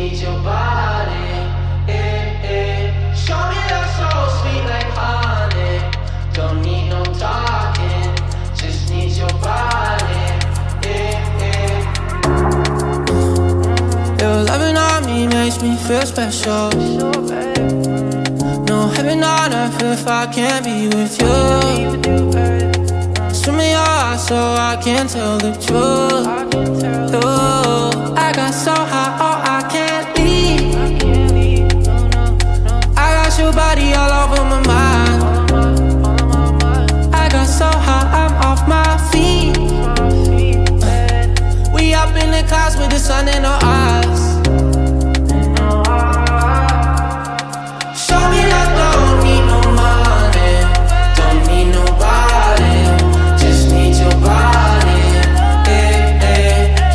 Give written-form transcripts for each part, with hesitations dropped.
need your body. Show me that soul sweet like honey. Don't need no talking, just need your body. Your loving on me makes me feel special. No heaven on earth if I can't be with you. Swim in your eyes so I can tell the truth. I got so high, oh I can't leave. I got your body all over my mind. I got so high, I'm off my feet. We up in the clouds with the sun in our eyes. Show me that don't need no money, don't need nobody, just need your body.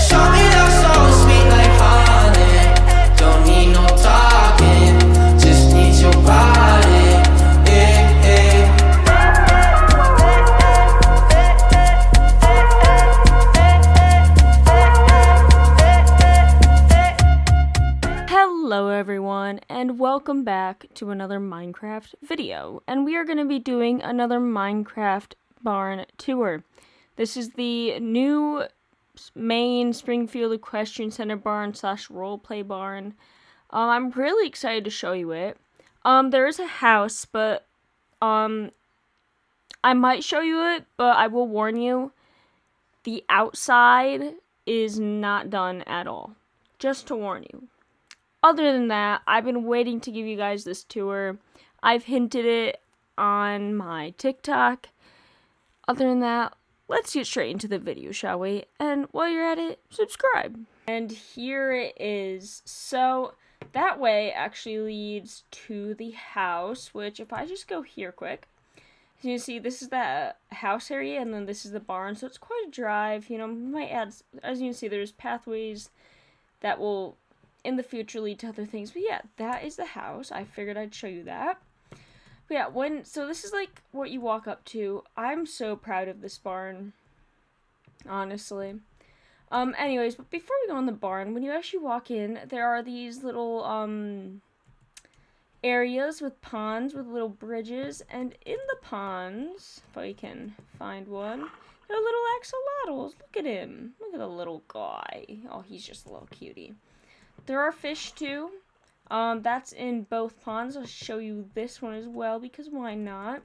Show me that soul sweet like honey. Don't need no talking, just need your body. Hello everyone, and welcome back to another Minecraft video. And we are going to be doing another Minecraft barn tour. This is the new main Springfield Equestrian Center barn / roleplay barn. I'm really excited to show you it. There is a house, but I might show you it, but I will warn you, the outside is not done at all. Just to warn you. Other than that, I've been waiting to give you guys this tour. I've hinted it on my TikTok. Other than that, let's get straight into the video, shall we? And while you're at it, subscribe. And here it is. So that way actually leads to the house, which if I just go here quick, as you can see, this is the house area, and then this is the barn. So it's quite a drive. You know, might add, as you can see, there's pathways that will in the future lead to other things. But yeah, that is the house. I figured I'd show you that. But yeah, so this is like what you walk up to. I'm so proud of this barn, honestly. Anyways, but before we go in the barn, when you actually walk in, there are these little areas with ponds with little bridges, and in the ponds, if I can find one, there are little axolotls. Look at him. Look at the little guy. Oh, he's just a little cutie. There are fish too. That's in both ponds. I'll show you this one as well, because why not?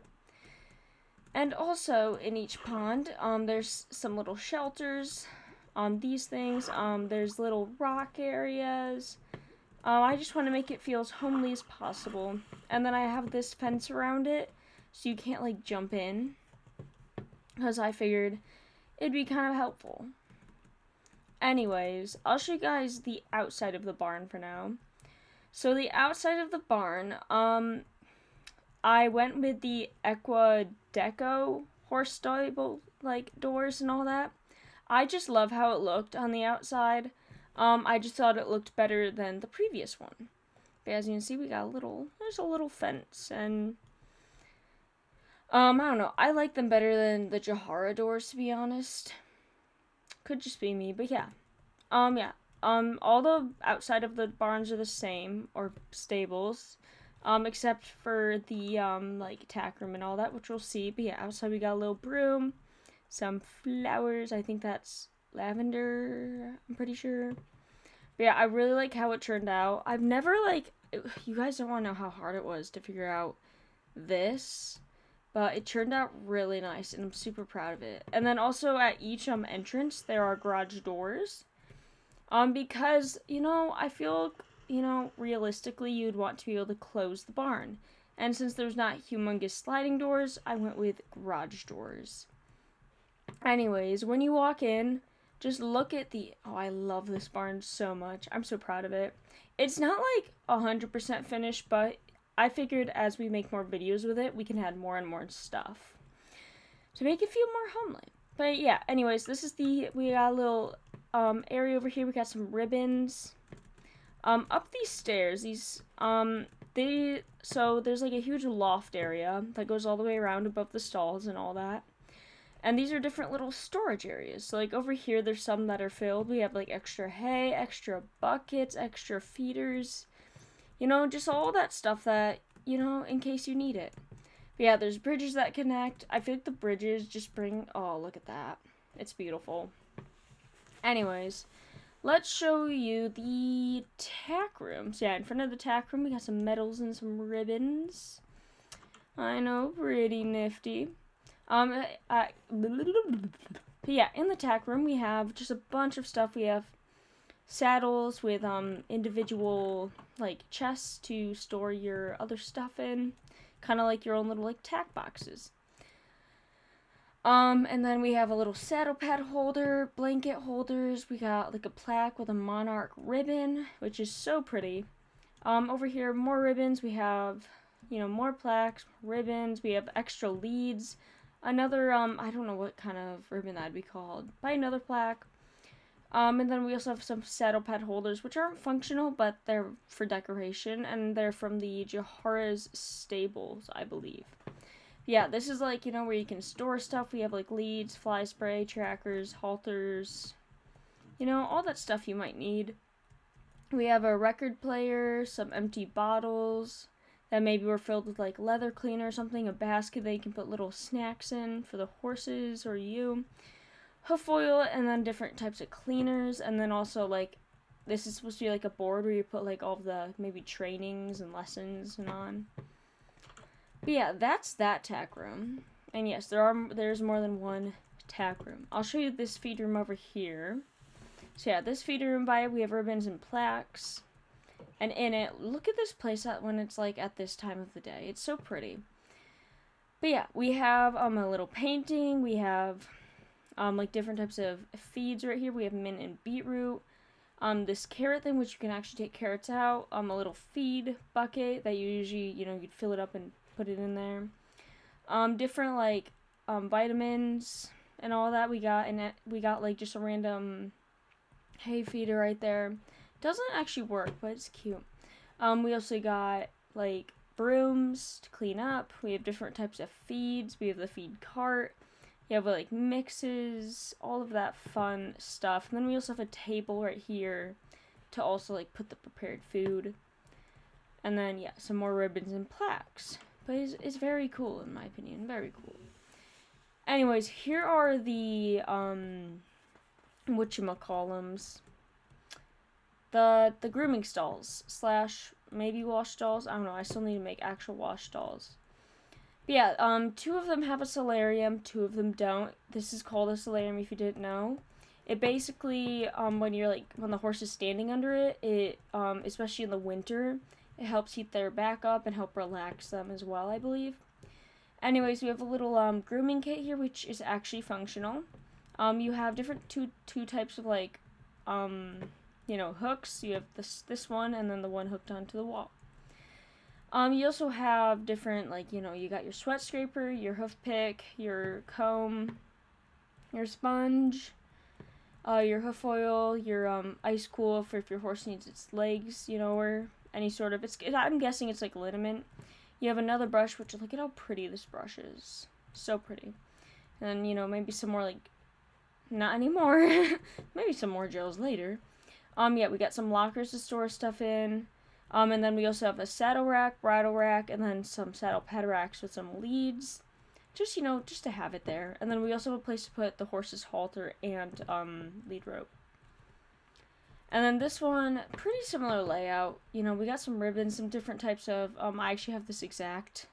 And also in each pond, there's some little shelters on these things. There's little rock areas. I just want to make it feel as homely as possible. And then I have this fence around it, so you can't like jump in, because I figured it'd be kind of helpful. Anyways, I'll show you guys the outside of the barn for now. So the outside of the barn, I went with the Equa Deco horse stable like doors and all that. I just love how it looked on the outside. I just thought it looked better than the previous one. But as you can see, we got there's a little fence, and I don't know, I like them better than the Jahara doors, to be honest. Could just be me, but yeah. All the outside of the barns are the same, or stables, except for the, like, tack room and all that, which we'll see. But yeah, outside we got a little broom, some flowers, I think that's lavender, I'm pretty sure. But yeah, I really like how it turned out. I've never, you guys don't want to know how hard it was to figure out this. But it turned out really nice, and I'm super proud of it. And then also at each entrance, there are garage doors. Because, you know, I feel, you know, realistically, you'd want to be able to close the barn. And since there's not humongous sliding doors, I went with garage doors. Anyways, when you walk in, just look at oh, I love this barn so much. I'm so proud of it. It's not like 100% finished, but I figured as we make more videos with it, we can add more and more stuff to make it feel more homely. But yeah, anyways, this is we got a little area over here. We got some ribbons. Up these stairs, so there's like a huge loft area that goes all the way around above the stalls and all that. And these are different little storage areas. So like over here, there's some that are filled. We have like extra hay, extra buckets, extra feeders. You know, just all that stuff that, you know, in case you need it. But yeah, there's bridges that connect. I feel like the bridges just bring, oh, look at that. It's beautiful. Anyways, let's show you the tack room. So yeah, in front of the tack room, we got some medals and some ribbons. I know, pretty nifty. But yeah, in the tack room, we have just a bunch of stuff. We have saddles with individual like chests to store your other stuff in, kind of like your own little like tack boxes. And then we have a little saddle pad holder, blanket holders. We got like a plaque with a monarch ribbon, which is so pretty. Over here, more ribbons. We have, you know, more plaques, ribbons. We have extra leads. Another, I don't know what kind of ribbon that'd be called, by another plaque. And then we also have some saddle pad holders, which aren't functional, but they're for decoration, and they're from the Jahara's stables, I believe. Yeah, this is like, you know, where you can store stuff. We have like leads, fly spray, trackers, halters, you know, all that stuff you might need. We have a record player, some empty bottles that maybe were filled with like leather cleaner or something, a basket that you can put little snacks in for the horses or you, hoof oil, and then different types of cleaners, and then also like this is supposed to be like a board where you put like all of the maybe trainings and lessons and on. But yeah, that's that tack room. And yes, there's more than one tack room. I'll show you this feed room over here. So yeah, this feed room we have ribbons and plaques. And in it, look at this place when it's like at this time of the day. It's so pretty. But yeah, we have a little painting. We have like different types of feeds right here. We have mint and beetroot. This carrot thing, which you can actually take carrots out. A little feed bucket that you usually, you know, you'd fill it up and put it in there. Different like vitamins and all that we got, and we got like just a random hay feeder right there. Doesn't actually work, but it's cute. We also got like brooms to clean up. We have different types of feeds. We have the feed cart. You have like mixes, all of that fun stuff. And then we also have a table right here to also like put the prepared food. And then yeah, some more ribbons and plaques. But it's very cool in my opinion, very cool. Anyways, here are the whatchamacallums. The grooming stalls / maybe wash stalls. I don't know. I still need to make actual wash stalls. But yeah, 2 of them have a solarium, 2 of them don't. This is called a solarium if you didn't know. It basically, when the horse is standing under it, especially in the winter, it helps heat their back up and help relax them as well, I believe. Anyways, we have a little grooming kit here, which is actually functional. You have different two types of like, you know, hooks. You have this one, and then the one hooked onto the wall. You also have different, like, you know, you got your sweat scraper, your hoof pick, your comb, your sponge, your hoof oil, your ice cool for if your horse needs its legs, you know, or any sort of, I'm guessing it's like liniment. You have another brush, which look at how pretty this brush is. So pretty. And, you know, maybe some more like, not anymore. Maybe some more gels later. Yeah, we got some lockers to store stuff in. And then we also have a saddle rack, bridle rack, and then some saddle pad racks with some leads. Just, you know, just to have it there. And then we also have a place to put the horse's halter and lead rope. And then this one, pretty similar layout. You know, we got some ribbons, some different types of, I actually have this exact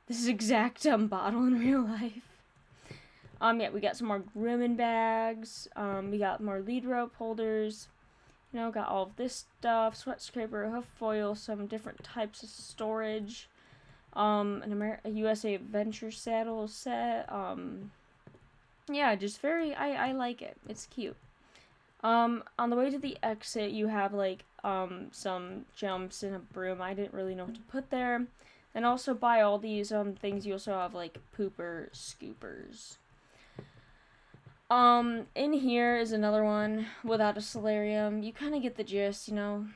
bottle in real life. Yeah, we got some more grooming bags. We got more lead rope holders. You know, got all of this stuff, sweat scraper, hoof foil, some different types of storage, a USA Adventure saddle set, yeah, just very, I like it, it's cute. On the way to the exit, you have, like, some jumps and a broom. I didn't really know what to put there. And also by all these, things, you also have, like, pooper scoopers. In here is another one without a solarium. You kind of get the gist, you know.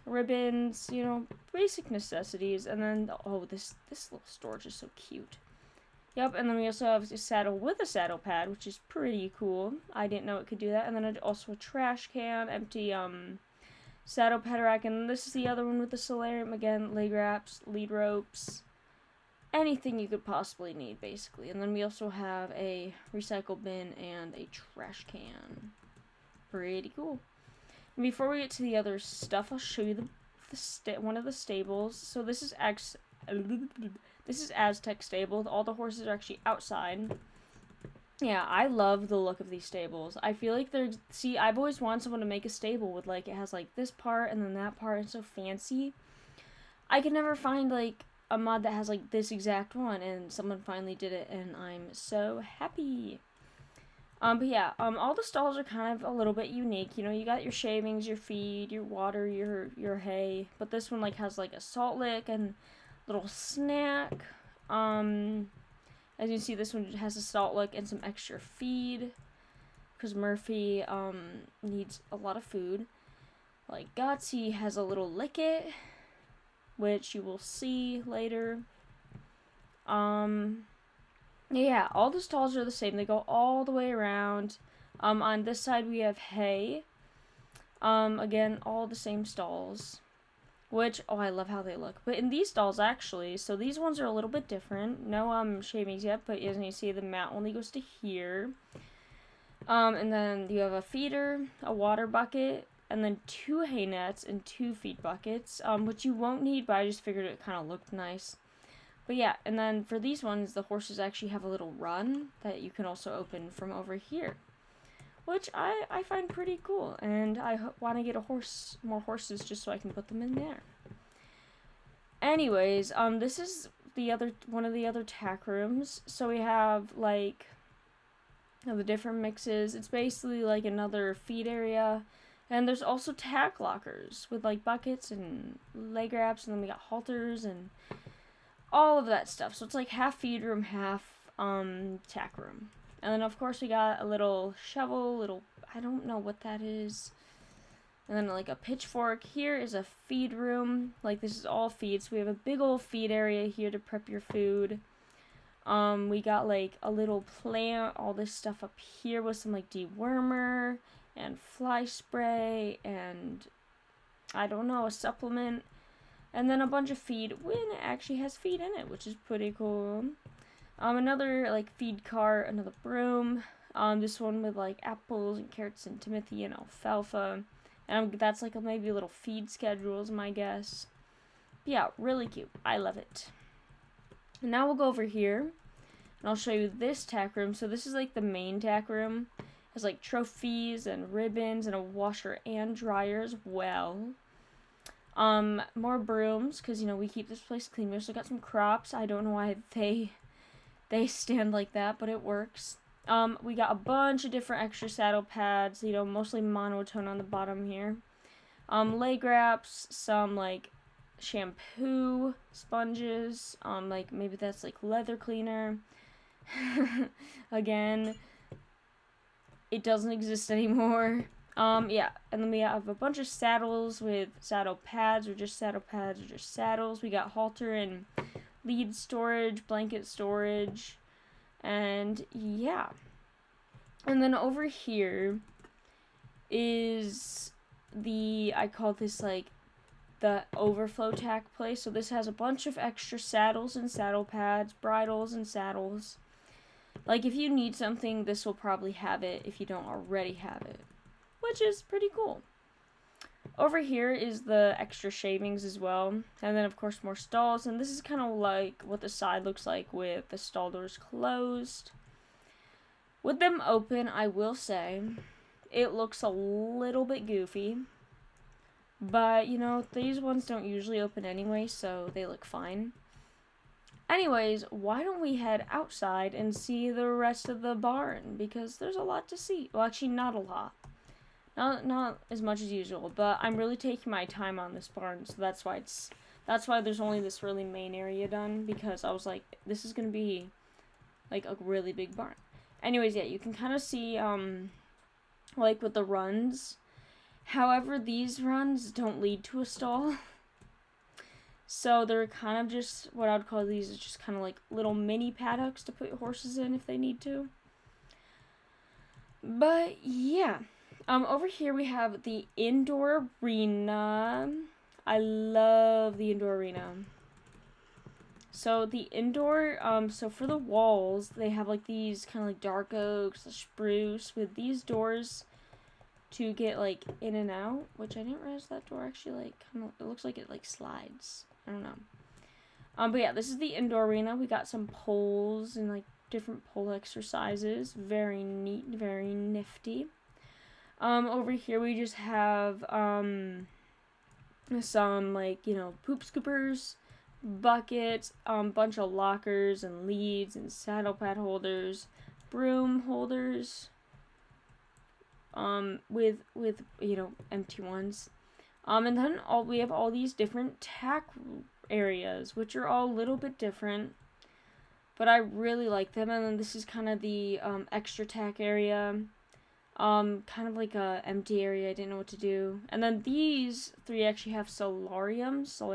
Ribbons, you know, basic necessities. And then, oh, this little storage is so cute. Yep, and then we also have a saddle with a saddle pad, which is pretty cool. I didn't know it could do that. And then also a trash can, empty saddle pad rack, and this is the other one with the solarium again, leg wraps, lead ropes, anything you could possibly need basically. And then we also have a recycle bin and a trash can. Pretty cool. And before we get to the other stuff, I'll show you one of the stables. So this is Aztec stable. All the horses are actually outside. Yeah, I love the look of these stables. I feel like I've always wanted someone to make a stable with, like, it has, like, this part and then that part. It's so fancy. I could never find, like, a mod that has, like, this exact one, and someone finally did it, and I'm so happy. But yeah, all the stalls are kind of a little bit unique. You know, you got your shavings, your feed, your water, your hay, but this one, like, has, like, a salt lick and little snack. As you can see, this one has a salt lick and some extra feed, because Murphy needs a lot of food. Like, Gotsy has a little licket, which you will see later. Yeah, all the stalls are the same. They go all the way around. On this side we have hay. Again, all the same stalls. Which, oh, I love how they look. But in these stalls, actually, so these ones are a little bit different. No shavings yet, but as you see, the mat only goes to here. And then you have a feeder, a water bucket, and then 2 hay nets and 2 feed buckets, which you won't need, but I just figured it kind of looked nice. But yeah, and then for these ones, the horses actually have a little run that you can also open from over here, which I find pretty cool, and I want to get more horses just so I can put them in there. Anyways, this is one of the other tack rooms. So we have, like, the different mixes. It's basically like another feed area, and there's also tack lockers with, like, buckets and leg wraps, and then we got halters and all of that stuff. So it's like half feed room, half tack room. And then, of course, we got a little shovel, I don't know what that is. And then, like, a pitchfork. Here is a feed room. Like, this is all feed. So we have a big old feed area here to prep your food. We got, like, a little plant, all this stuff up here with some, like, dewormer and fly spray and, I don't know, a supplement. And then a bunch of feed when it actually has feed in it, which is pretty cool. Another, like, feed cart, another broom. This one with, like, apples and carrots and Timothy and alfalfa. And that's, like, maybe a little feed schedule is my guess. But yeah, really cute. I love it. And now we'll go over here, and I'll show you this tack room. So this is, like, the main tack room. It has, like, trophies and ribbons and a washer and dryer as well. More brooms, because, you know, we keep this place clean. We also got some crops. I don't know why they stand like that, but it works. We got a bunch of different extra saddle pads, you know, mostly monotone on the bottom here. Leg wraps, some, like, shampoo sponges, like, maybe that's, like, leather cleaner. Again, it doesn't exist anymore. Yeah, and then we have a bunch of saddles with saddle pads, or just saddle pads, or just saddles. We got halter and lead storage, blanket storage, and yeah. And then over here is I call this, like, the overflow tack place. So this has a bunch of extra saddles and saddle pads, bridles and saddles. Like, if you need something, this will probably have it if you don't already have it, which is pretty cool. Over here is the extra shavings as well. And then, of course, more stalls. And this is kind of like what the side looks like with the stall doors closed. With them open, I will say, it looks a little bit goofy. But, you know, these ones don't usually open anyway, so they look fine. Anyways, why don't we head outside and see the rest of the barn? Because there's a lot to see. Well, actually, not a lot. Not as much as usual, but I'm really taking my time on this barn, so that's why there's only this really main area done, because I was like, this is gonna be, like, a really big barn. Anyways, yeah, you can kind of see, like, with the runs. However, these runs don't lead to a stall. So they're kind of just what I would call these is just kind of like little mini paddocks to put horses in if they need to. But yeah, over here we have the indoor arena. I love the indoor arena. So the indoor, so for the walls, they have like these kind of like dark oaks, spruce with these doors to get like in and out, which I didn't realize that door actually like kind of, it looks like it like slides. I don't know. But yeah, this is the indoor arena. We got some poles and like different pole exercises. Very neat, very nifty. Over here we just have some like, you know, poop scoopers, buckets, bunch of lockers and leads and saddle pad holders, broom holders, with you know, empty ones. And then we have all these different tack areas, which are all a little bit different, but I really like them. And then this is kind of the extra tack area, kind of like a empty area. I didn't know what to do. And then these three actually have solariums, so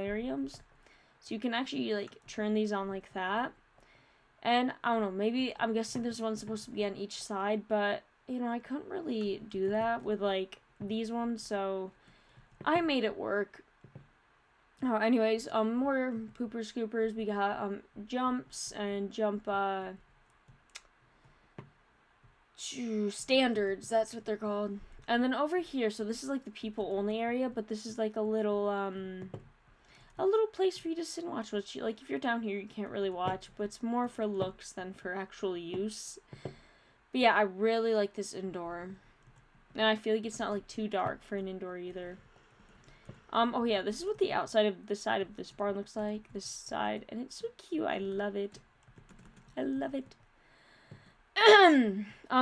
you can actually like turn these on like that. And I don't know, maybe I'm guessing there's one supposed to be on each side, but you know, I couldn't really do that with like these ones, so I made it work. Oh, anyways, more pooper scoopers. We got jumps and jump standards. That's what they're called. And then over here, so this is like the people only area, but this is like a little place for you to sit and watch. Which, like, if you're down here, you can't really watch, but it's more for looks than for actual use. But yeah, I really like this indoor, and I feel like it's not like too dark for an indoor either. Oh yeah, this is what the outside of the side of this barn looks like. This side, and it's so cute. I love it. I love it.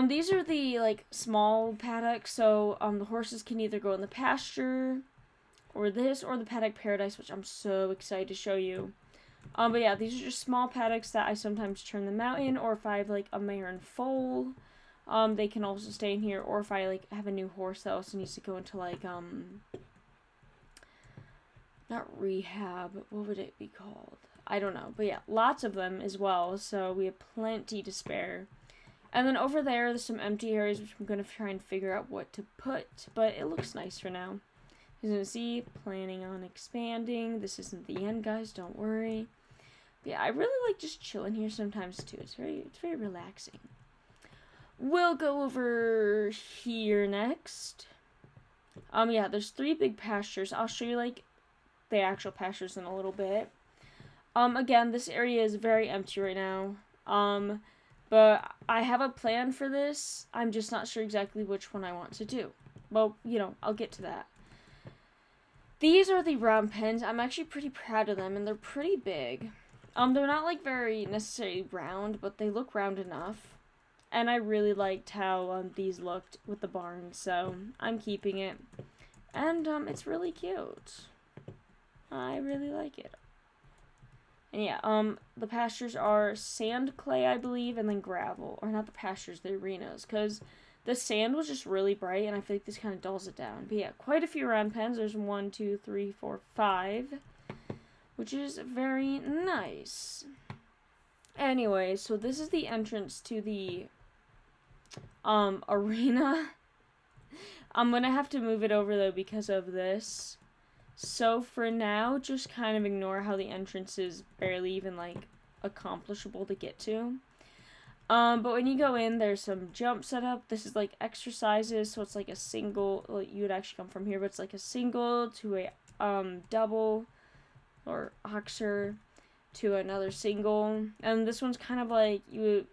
These are the like small paddocks, so the horses can either go in the pasture, or this, or the paddock paradise, which I'm so excited to show you. But yeah, these are just small paddocks that I sometimes turn them out in, or if I have like a mare and foal, they can also stay in here, or if I like have a new horse that also needs to go into like not rehab, what would it be called? I don't know. But yeah, lots of them as well, so we have plenty to spare. And then over there's some empty areas, which I'm going to try and figure out what to put, but it looks nice for now. As you can see, planning on expanding. This isn't the end, guys, don't worry. But yeah, I really like just chilling here sometimes too. It's very relaxing. We'll go over here next. Yeah, there's 3 big pastures. I'll show you like the actual pastures in a little bit. Again, this area is very empty right now. But I have a plan for this. I'm just not sure exactly which one I want to do. Well, you know, I'll get to that. These are the round pens. I'm actually pretty proud of them, and they're pretty big. They're not like very necessarily round, but they look round enough. And I really liked how these looked with the barn, so I'm keeping it. And it's really cute. I really like it. And yeah, the pastures are sand, clay, I believe, and then gravel. Or not the pastures, the arenas, because the sand was just really bright, and I feel like this kind of dulls it down. But yeah, quite a few round pens. There's 1, 2, 3, 4, 5, which is very nice. Anyway, so this is the entrance to the arena. I'm gonna have to move it over though because of this. So for now, just kind of ignore how the entrance is barely even like accomplishable to get to. But when you go in, there's some jump setup. This is like exercises, so it's like a single. Well, you would actually come from here, but it's like a single to a double or oxer to another single. And this one's kind of like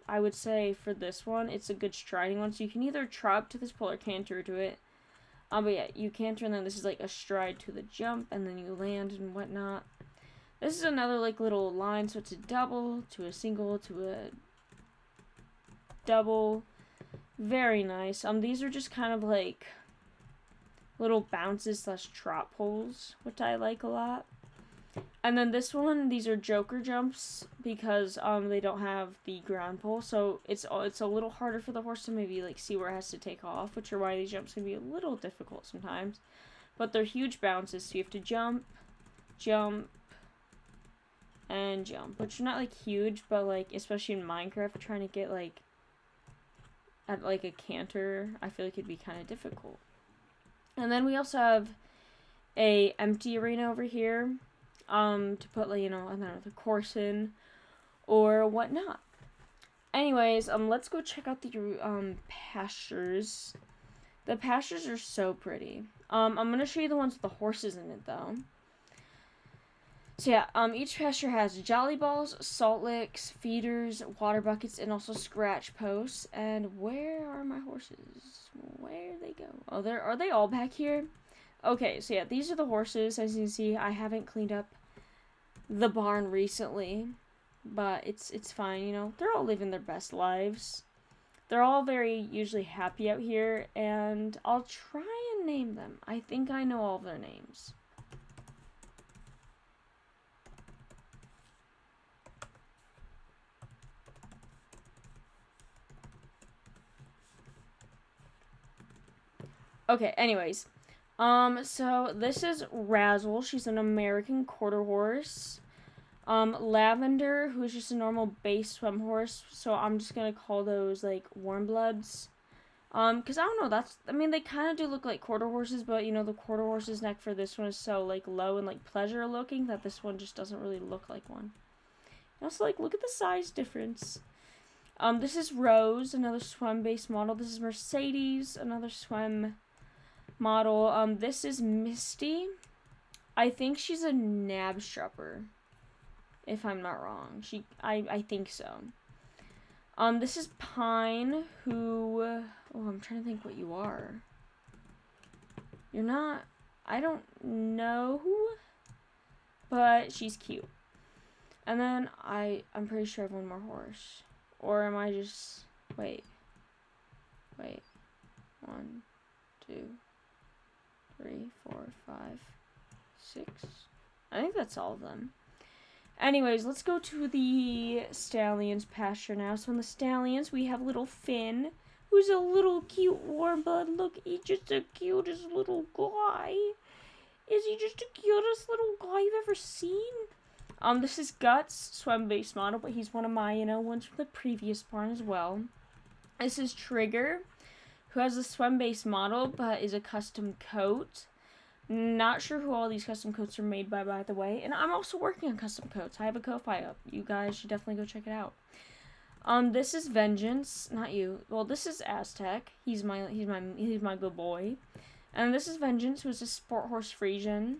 I would say for this one, it's a good striding one. So you can either trot up to this pole or canter to it. But yeah, you canter, and then this is like a stride to the jump, and then you land and whatnot. This is another like little line, so it's a double to a single to a double. Very nice. These are just kind of like little bounces / trot poles, which I like a lot. And then this one, these are joker jumps because they don't have the ground pole, so it's a little harder for the horse to maybe like see where it has to take off, which are why these jumps can be a little difficult sometimes. But they're huge bounces, so you have to jump, jump, and jump, which are not like huge, but like especially in Minecraft, trying to get like at like a canter, I feel like it'd be kind of difficult. And then we also have a empty arena over here, to put like, you know, I don't know, the course in or whatnot. Anyways, let's go check out the pastures. The pastures are so pretty. I'm gonna show you the ones with the horses in it though. So yeah, each pasture has jolly balls, salt licks, feeders, water buckets, and also scratch posts. And where are my horses? Where'd they go? Oh, are they all back here? Okay, so yeah, these are the horses. As you can see, I haven't cleaned up the barn recently, but it's fine, you know. They're all living their best lives. They're all very usually happy out here, and I'll try and name them. I think I know all of their names. Okay, anyways. So this is Razzle. She's an American quarter horse. Lavender, who's just a normal base swim horse. So I'm just gonna call those like warm bloods. Cause I don't know, I mean, they kind of do look like quarter horses, but you know, the quarter horse's neck for this one is so like low and like pleasure looking that this one just doesn't really look like one. And also, like, look at the size difference. This is Rose, another SWEM based model. This is Mercedes, another SWEM model. This is Misty. I think she's a nab strupper, if I'm not wrong. I think so. This is Pine, who, oh, I'm trying to think what you are. You're not, I don't know who, but she's cute. And then I'm pretty sure I have one more horse. Or am I just, wait. 1, 2, 3, 4, 5, 6. I think that's all of them. Anyways, let's go to the stallions pasture now. So in the stallions, we have little Finn, who's a little cute warm blood. Look, he's just the cutest little guy. Is he just the cutest little guy you've ever seen? This is Guts, SWEM-based model, but he's one of my, ones from the previous barn as well. This is Trigger, who has a SWEM-based model, but is a custom coat. Not sure who all these custom coats are made by the way. And I'm also working on custom coats. I have a Ko-Fi up. You guys should definitely go check it out. This is Vengeance. Not you. Well, this is Aztec. He's my good boy. And this is Vengeance, who is a sport horse Frisian.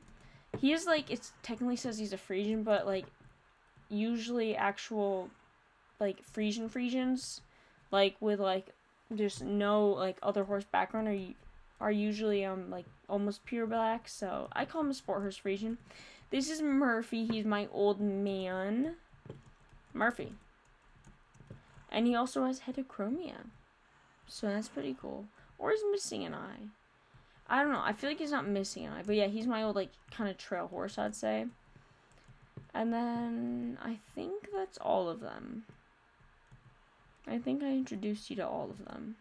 He is like, it technically says he's a Frisian, but like usually actual like Frisians, like with like just no like other horse background are usually like almost pure black, so I call him a sport horse Frisian. This is Murphy. He's my old man, Murphy, and he also has heterochromia, so that's pretty cool. Or he's missing an eye. I don't know. I feel like he's not missing an eye, but yeah, he's my old like kind of trail horse, I'd say. And then I think that's all of them. I think I introduced you to all of them.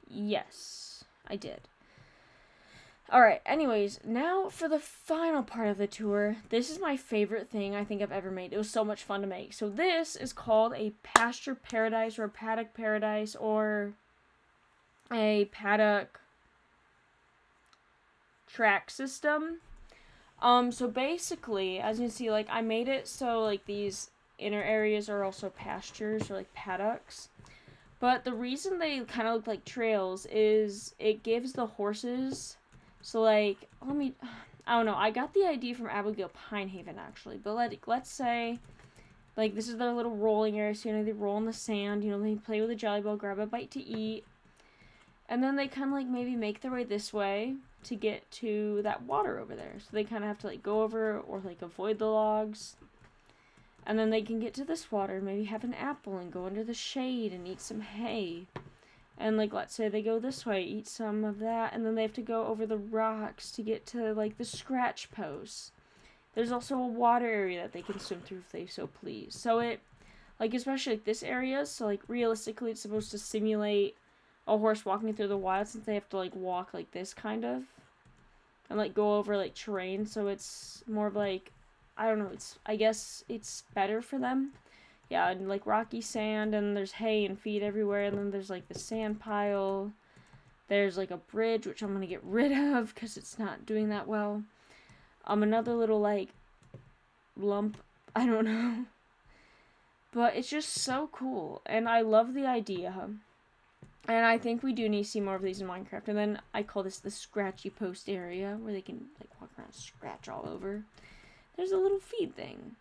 Yes, I did. Alright, anyways, now for the final part of the tour. This is my favorite thing I think I've ever made. It was so much fun to make. So this is called a pasture paradise or a paddock paradise or a paddock track system. So basically, as you can see, like I made it so like these inner areas are also pastures or like paddocks. But the reason they kind of look like trails is it gives the horses, so like, I don't know, I got the idea from Abigail Pinehaven actually, but let's say, like this is their little rolling area, so they roll in the sand, they play with a jelly ball, grab a bite to eat, and then they kind of like maybe make their way this way to get to that water over there, so they kind of have to like go over or like avoid the logs. And then they can get to this water, maybe have an apple and go under the shade and eat some hay. And like, let's say they go this way, eat some of that, and then they have to go over the rocks to get to like the scratch posts. There's also a water area that they can swim through if they so please. So it, like especially like this area, so like realistically it's supposed to simulate a horse walking through the wild since they have to like walk like this kind of. And like go over like terrain, so it's more of like I don't know, I guess it's better for them. Yeah, and like rocky sand, and there's hay and feed everywhere, and then there's like the sand pile. There's like a bridge, which I'm gonna get rid of because it's not doing that well. Another little like lump, I don't know. But it's just so cool, and I love the idea. And I think we do need to see more of these in Minecraft. And then I call this the scratchy post area, where they can like walk around and scratch all over. There's a little feed thing.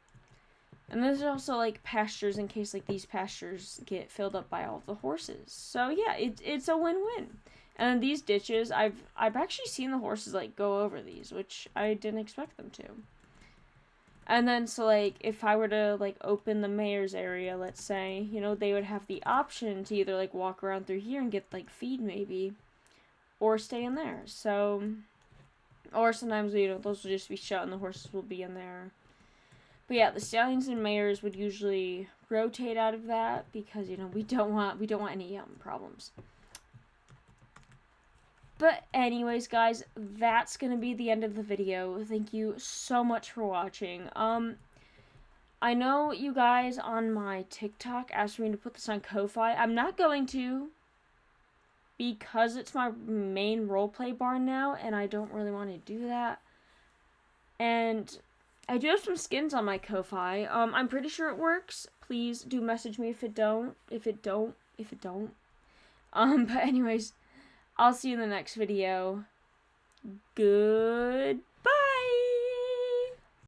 And there's also like pastures in case like these pastures get filled up by all of the horses. So yeah, it's a win-win. And then these ditches, I've actually seen the horses like go over these, which I didn't expect them to. And then so like if I were to like open the mayor's area, let's say, you know, they would have the option to either like walk around through here and get like feed maybe, or stay in there. So, or sometimes, you know, those will just be shut and the horses will be in there. But yeah, the stallions and mares would usually rotate out of that because, you know, we don't want any problems. But anyways, guys, that's going to be the end of the video. Thank you so much for watching. I know you guys on my TikTok asked me to put this on Ko-Fi. I'm not going to, because it's my main roleplay barn now, and I don't really want to do that. And I do have some skins on my Ko-Fi. I'm pretty sure it works. Please do message me if it don't. But anyways, I'll see you in the next video. Goodbye.